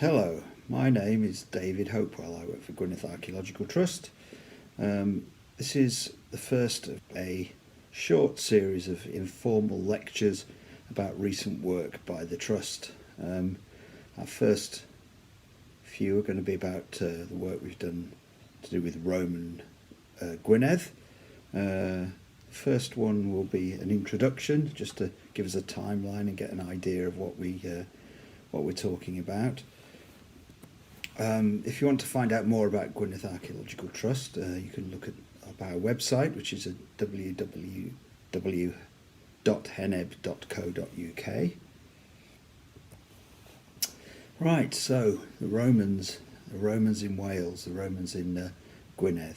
Hello, my name is David Hopewell. I work for Gwynedd Archaeological Trust. This is the first of a short series of informal lectures about recent work by the Trust. Our first few are going to be about the work we've done to do with Roman Gwynedd. The first one will be an introduction, just to give us a timeline and get an idea of what we're talking about. If you want to find out more about Gwynedd Archaeological Trust, you can look at our website, which is at www.heneb.co.uk. Right, so the Romans in Wales, the Romans in Gwynedd.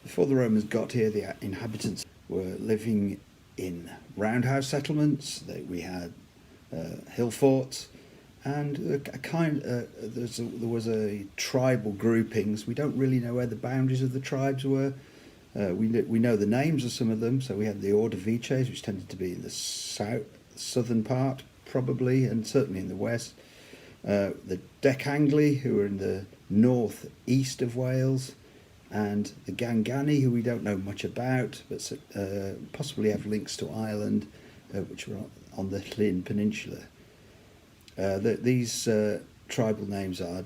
Before the Romans got here, the inhabitants were living in roundhouse settlements. We had hill forts. And there was a tribal groupings. We don't really know where the boundaries of the tribes were. We know the names of some of them. So we had the Order Vices, which tended to be in the southern part, probably, and certainly in the west. The Decangli, who were in the north-east of Wales, and the Gangani, who we don't know much about, but possibly have links to Ireland, which were on the Llyn Peninsula. These tribal names are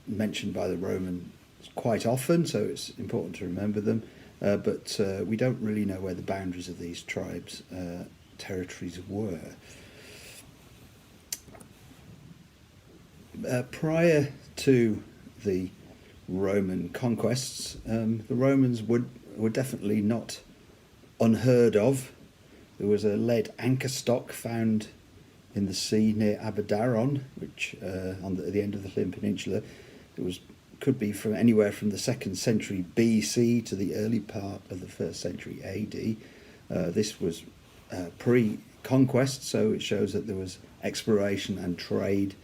mentioned by the Romans quite often, so it's important to remember them, but we don't really know where the boundaries of these tribes' territories were. Prior to the Roman conquests, the Romans were definitely not unheard of. There was a lead anchor stock found in the sea near Aberdaron, which at the end of the Llyn Peninsula. It could be from anywhere from the 2nd century BC to the early part of the 1st century AD. This was pre-conquest, so it shows that there was exploration and trade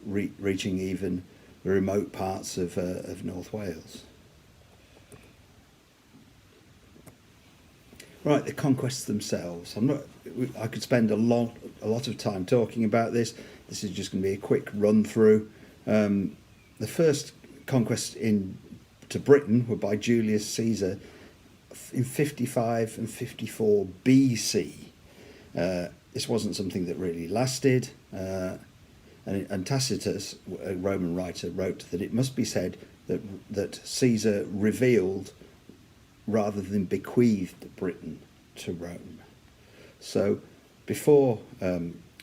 reaching even the remote parts of North Wales. Right, the conquests themselves. I could spend a lot of time talking about this. This is just going to be a quick run through. The first conquests to Britain were by Julius Caesar in 55 and 54 BC. This wasn't something that really lasted, and Tacitus, a Roman writer, wrote that it must be said that Caesar revealed rather than bequeathed Britain to Rome. So before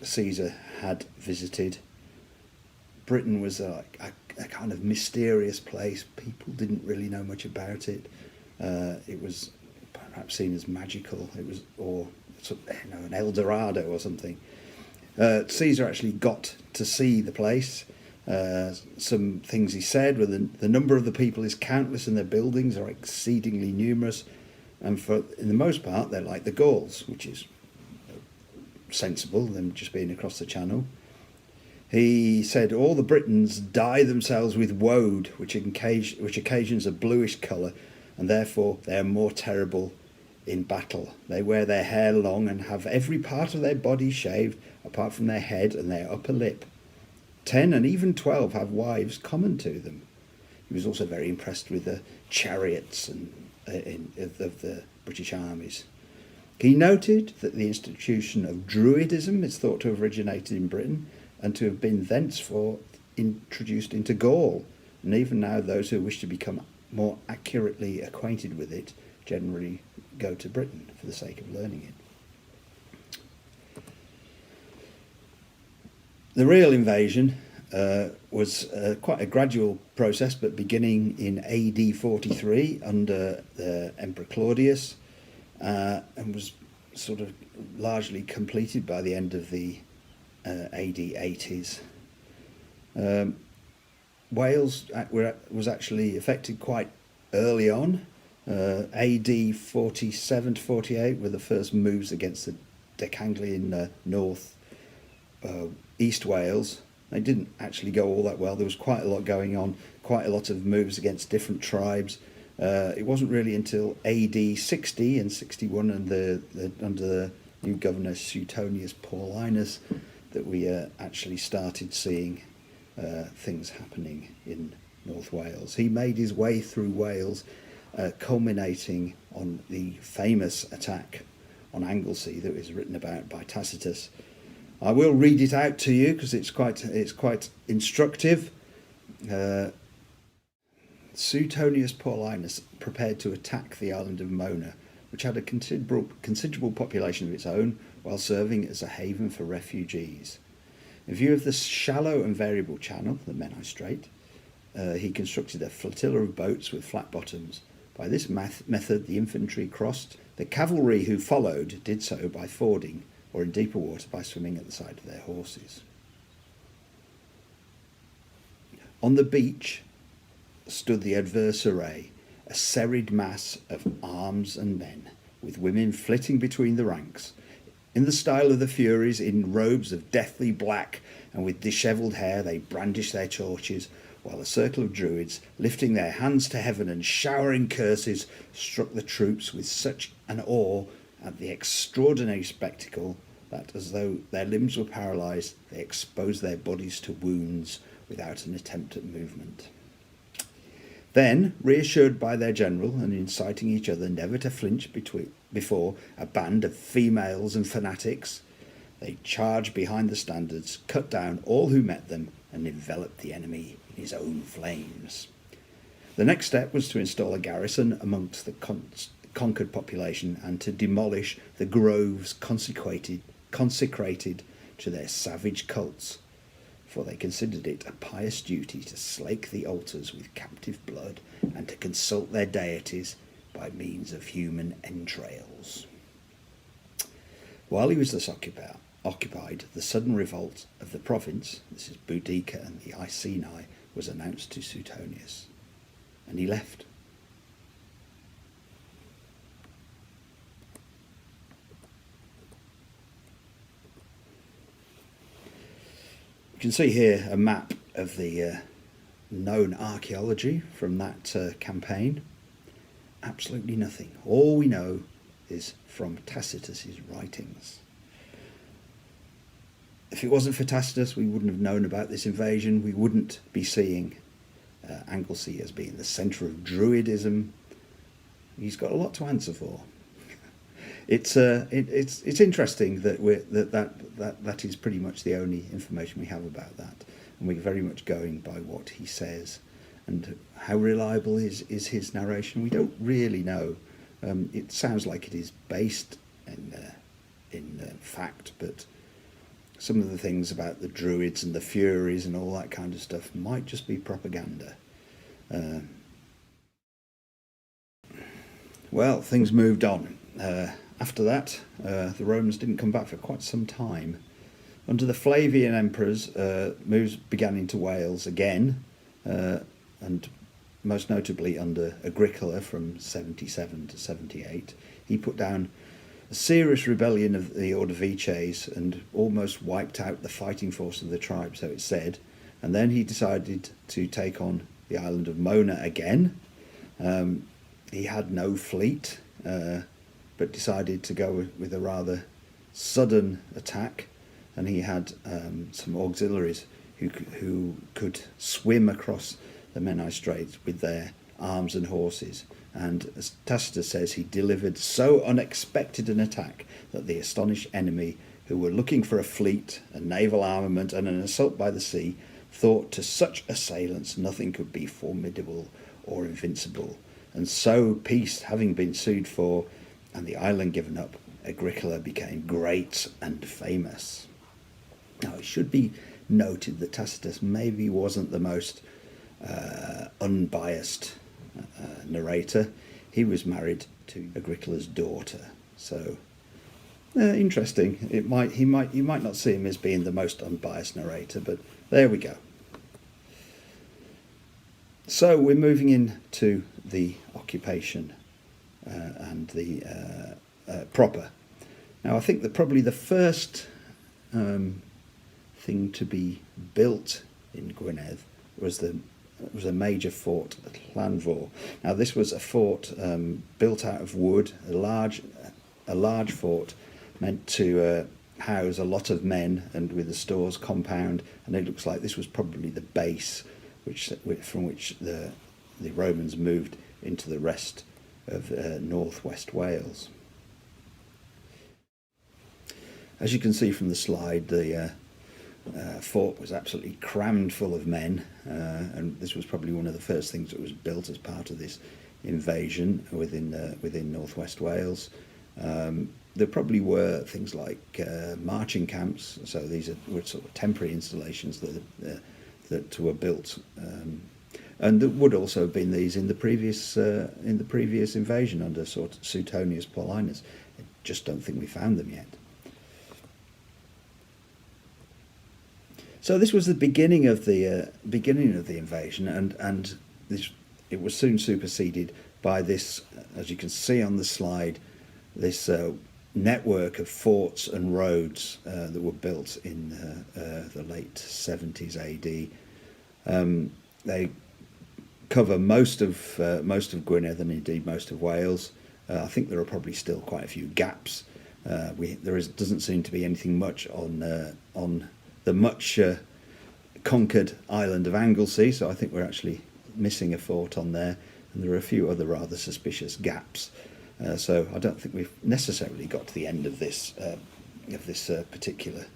Caesar had visited, Britain was a kind of mysterious place. People didn't really know much about it. It was perhaps seen as magical. It was, or an El Dorado or something. Caesar actually got to see the place. Some things he said were the number of the people is countless and their buildings are exceedingly numerous, and in the most part they're like the Gauls, which is sensible, them just being across the channel. He said all the Britons dye themselves with woad, which occasions a bluish colour, and therefore they are more terrible in battle. They wear their hair long and have every part of their body shaved apart from their head and their upper lip. 10 and even 12 have wives common to them. He was also very impressed with the chariots of the British armies. He noted that the institution of Druidism is thought to have originated in Britain and to have been thenceforth introduced into Gaul, and even now those who wish to become more accurately acquainted with it generally go to Britain for the sake of learning it. The real invasion was quite a gradual process, but beginning in AD 43 under the Emperor Claudius, and was sort of largely completed by the end of the AD 80s. Wales was actually affected quite early on. AD 47 to 48 were the first moves against the Decangli in north East Wales. They didn't actually go all that well. There was quite a lot going on, quite a lot of moves against different tribes. It wasn't really until AD 60 and 61 and under the new governor Suetonius Paulinus that we actually started seeing things happening in North Wales. He made his way through Wales, culminating on the famous attack on Anglesey that was written about by Tacitus. I will read it out to you because it's quite instructive. Suetonius Paulinus prepared to attack the island of Mona, which had a considerable population of its own, while serving as a haven for refugees. In view of the shallow and variable channel, the Menai Strait, he constructed a flotilla of boats with flat bottoms. By this method, the infantry crossed. The cavalry who followed did so by fording, or in deeper water by swimming at the side of their horses. On the beach stood the adverse array, a serried mass of arms and men, with women flitting between the ranks. In the style of the Furies, in robes of deathly black and with dishevelled hair, they brandished their torches, while a circle of druids, lifting their hands to heaven and showering curses, struck the troops with such an awe at the extraordinary spectacle that, as though their limbs were paralysed, they exposed their bodies to wounds without an attempt at movement. Then, reassured by their general and inciting each other never to flinch before a band of females and fanatics, they charged behind the standards, cut down all who met them, and enveloped the enemy in his own flames. The next step was to install a garrison amongst the conquered population and to demolish the groves consecrated to their savage cults, for they considered it a pious duty to slake the altars with captive blood and to consult their deities by means of human entrails. While he was thus occupied, the sudden revolt of the province, this is Boudica and the Iceni, was announced to Suetonius, and he left. You can see here a map of the known archaeology from that campaign. Absolutely nothing. All we know is from Tacitus's writings. If it wasn't for Tacitus, we wouldn't have known about this invasion. We wouldn't be seeing Anglesey as being the centre of Druidism. He's got a lot to answer for. It's interesting that that is pretty much the only information we have about that, and we're very much going by what he says. And how reliable is his narration? We don't really know. It sounds like it is based in fact, but some of the things about the Druids and the Furies and all that kind of stuff might just be propaganda. Well, things moved on. After that, the Romans didn't come back for quite some time. Under the Flavian emperors, moves began into Wales again, and most notably under Agricola from 77 to 78. He put down a serious rebellion of the Ordovices and almost wiped out the fighting force of the tribe, so it's said. And then he decided to take on the island of Mona again. He had no fleet, but decided to go with a rather sudden attack, and he had some auxiliaries who could swim across the Menai Strait with their arms and horses. And as Tacitus says, he delivered so unexpected an attack that the astonished enemy, who were looking for a fleet, a naval armament, and an assault by the sea, thought to such assailants nothing could be formidable or invincible. And so, peace having been sued for, and the island given up, Agricola became great and famous. Now, it should be noted that Tacitus maybe wasn't the most unbiased narrator. He was married to Agricola's daughter, so interesting. You might not see him as being the most unbiased narrator, but there we go. So we're moving into the occupation and the proper. Now, I think that probably the first thing to be built in Gwynedd was a major fort at Llanfor. Now, this was a fort built out of wood, a large fort meant to house a lot of men, and with the stores compound, and it looks like this was probably the base from which the Romans moved into the rest of northwest Wales. As you can see from the slide, the fort was absolutely crammed full of men, and this was probably one of the first things that was built as part of this invasion within northwest Wales. There probably were things like marching camps, so these were sort of temporary installations that were built, and there would also have been these in the previous invasion under sort of Suetonius Paulinus. I just don't think we found them yet. So this was the beginning of the invasion, and it was soon superseded by this, as you can see on the slide, this network of forts and roads that were built in the late 70s AD. They cover most of Gwynedd and indeed most of Wales. I think there are probably still quite a few gaps. Doesn't seem to be anything much on the much conquered island of Anglesey, so I think we're actually missing a fort on there, and there are a few other rather suspicious gaps. So I don't think we've necessarily got to the end of this particular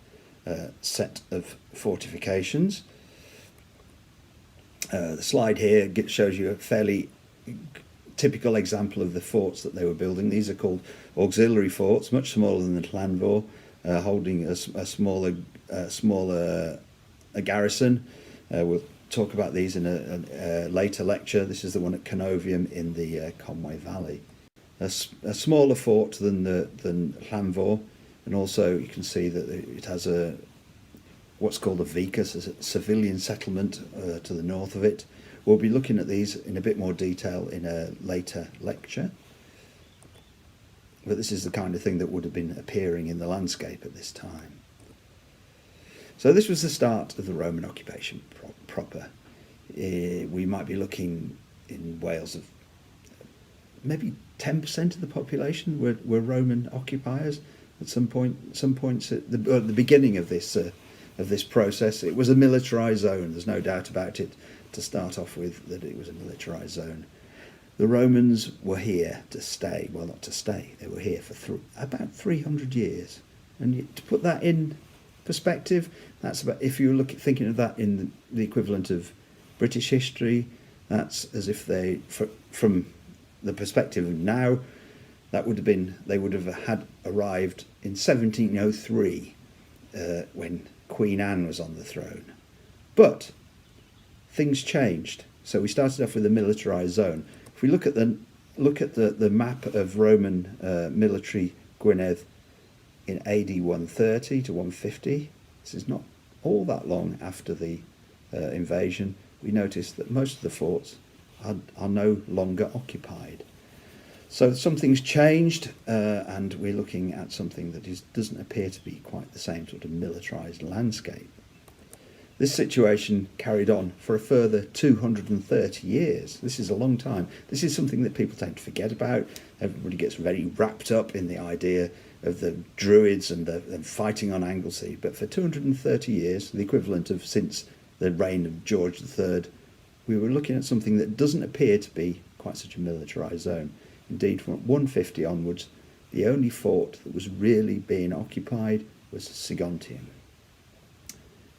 set of fortifications. The slide here shows you a fairly typical example of the forts that they were building. These are called auxiliary forts, much smaller than the Llanfor, holding a smaller garrison. We'll talk about these in a later lecture. This is the one at Canovium in the Conway Valley. A smaller fort than Llanfor, and also you can see that it has what's called a vicus, a civilian settlement to the north of it. We'll be looking at these in a bit more detail in a later lecture, but this is the kind of thing that would have been appearing in the landscape at this time. So this was the start of the Roman occupation proper. We might be looking in Wales of maybe 10% of the population were Roman occupiers at some points at the beginning of this process. It was a militarised zone. There's no doubt about it. To start off with, that it was a militarised zone. The Romans were here to stay. Well, not to stay. They were here for about 300 years. And to put that in perspective, that's about, if you look at thinking of that in the equivalent of British history, that's as if they, from the perspective of now, that would have been, they would have had arrived in 1703 when Queen Anne was on the throne. But things changed. So we started off with a militarised zone. If we look at the map of Roman military Gwynedd in AD 130 to 150, this is not all that long after the invasion, we notice that most of the forts are no longer occupied. So something's changed, and we're looking at something that doesn't appear to be quite the same sort of militarised landscape. This situation carried on for a further 230 years. This is a long time. This is something that people tend to forget about. Everybody gets very wrapped up in the idea of the Druids and the fighting on Anglesey. But for 230 years, the equivalent of since the reign of George III, we were looking at something that doesn't appear to be quite such a militarised zone. Indeed, from 150 onwards, the only fort that was really being occupied was Saguntium.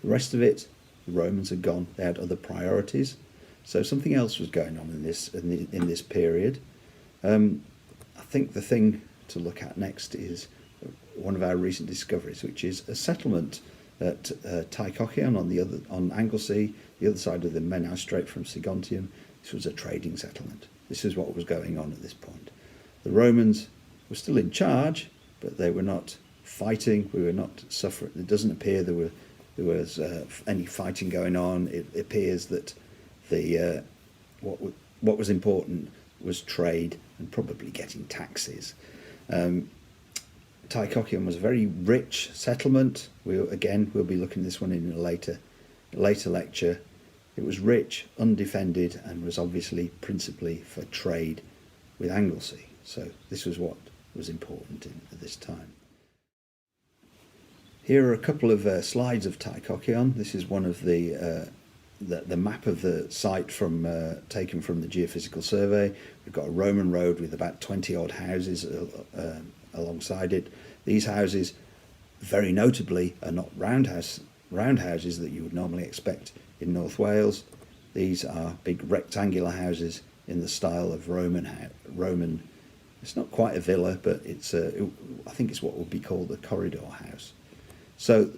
The rest of it, the Romans had gone. They had other priorities, so something else was going on in this period. I think the thing to look at next is one of our recent discoveries, which is a settlement at Tycochion on Anglesey, the other side of the Menai Strait from Saguntium. This was a trading settlement. This is what was going on at this point. The Romans were still in charge, but they were not fighting. We were not suffering. It doesn't appear there was any fighting going on. It appears that what was important was trade and probably getting taxes. Tycochion was a very rich settlement. We'll be looking at this one in a later lecture. It was rich, undefended, and was obviously principally for trade with Anglesey. So this was what was important at this time. Here are a couple of slides of Tychocheon. This is one of the map of the site from taken from the geophysical survey. We've got a Roman road with about 20 odd houses alongside it. These houses, very notably, are not round houses that you would normally expect in North Wales. These are big rectangular houses in the style of Roman. It's not quite a villa, but I think it's what would be called a corridor house. So,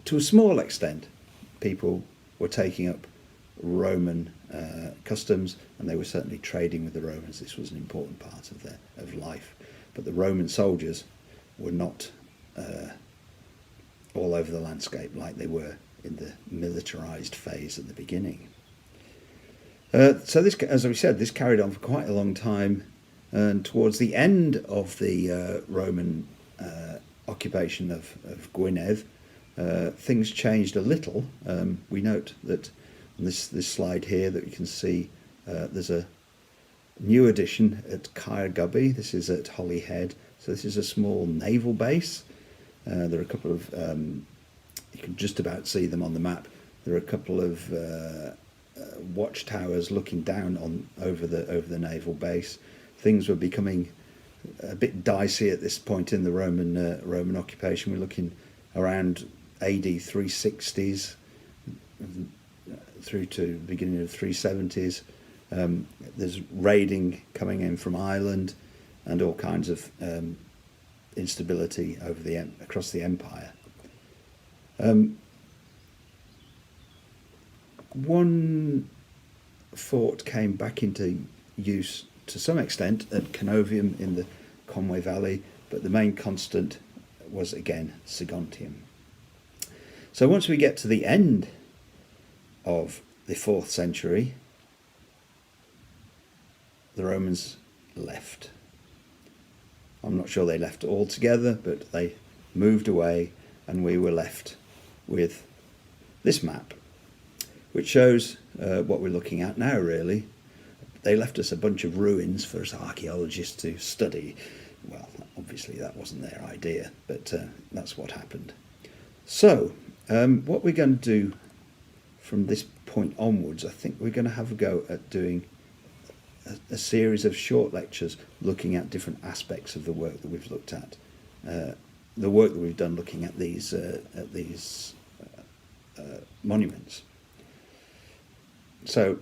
to a small extent, people were taking up Roman customs, and they were certainly trading with the Romans. This was an important part of life. But the Roman soldiers were not all over the landscape like they were in the militarized phase at the beginning. So this, as we said, this carried on for quite a long time, and towards the end of the Roman occupation of Gwynedd, things changed a little. We note that on this slide here that you can see there's a new addition at Caergybi. This is at Holyhead. So this is a small naval base. There are a couple of, you can just about see them on the map. There are a couple of watchtowers looking down over the naval base. Things were becoming a bit dicey at this point in the Roman occupation. We're looking around AD 360s through to the beginning of 370s. There's raiding coming in from Ireland and all kinds of instability across the empire. One fort came back into use to some extent at Canovium in the Conway Valley, but the main constant was again Saguntium. So once we get to the end of the 4th century, the Romans left. I'm not sure they left altogether, but they moved away, and we were left with this map, which shows what we're looking at now, really. They left us a bunch of ruins for us archaeologists to study. Well, obviously that wasn't their idea, but that's what happened. So, what we're going to do from this point onwards, I think we're going to have a go at doing a series of short lectures looking at different aspects of the work that we've looked at. The work that we've done looking at these monuments. So,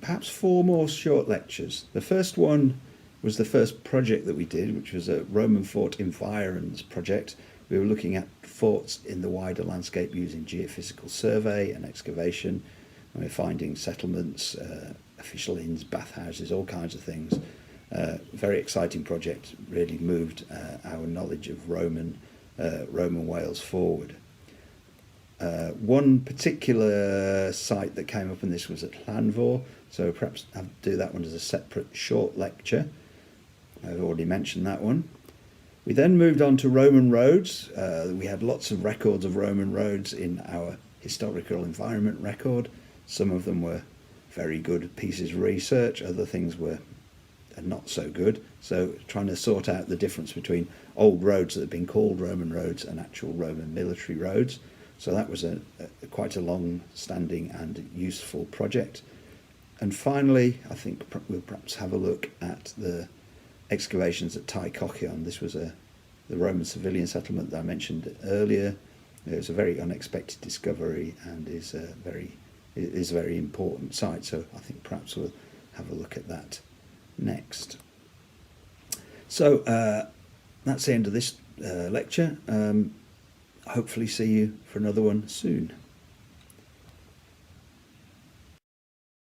perhaps 4 more short lectures. The first one was the first project that we did, which was a Roman fort environs project. We were looking at forts in the wider landscape using geophysical survey and excavation, and we're finding settlements, official inns, bathhouses, all kinds of things. Very exciting project, really moved our knowledge of Roman Wales forward. One particular site that came up in this was at Llanfor, so perhaps I'll do that one as a separate short lecture. I've already mentioned that one. We then moved on to Roman roads. We had lots of records of Roman roads in our historical environment record. Some of them were very good pieces of research, other things were not so good. So trying to sort out the difference between old roads that have been called Roman roads and actual Roman military roads. So that was quite a long-standing and useful project. And finally, I think we'll perhaps have a look at the excavations at Tychocheon. This was the Roman civilian settlement that I mentioned earlier. It was a very unexpected discovery and is a very important site. So I think perhaps we'll have a look at that next. So that's the end of this lecture. Hopefully see you for another one soon.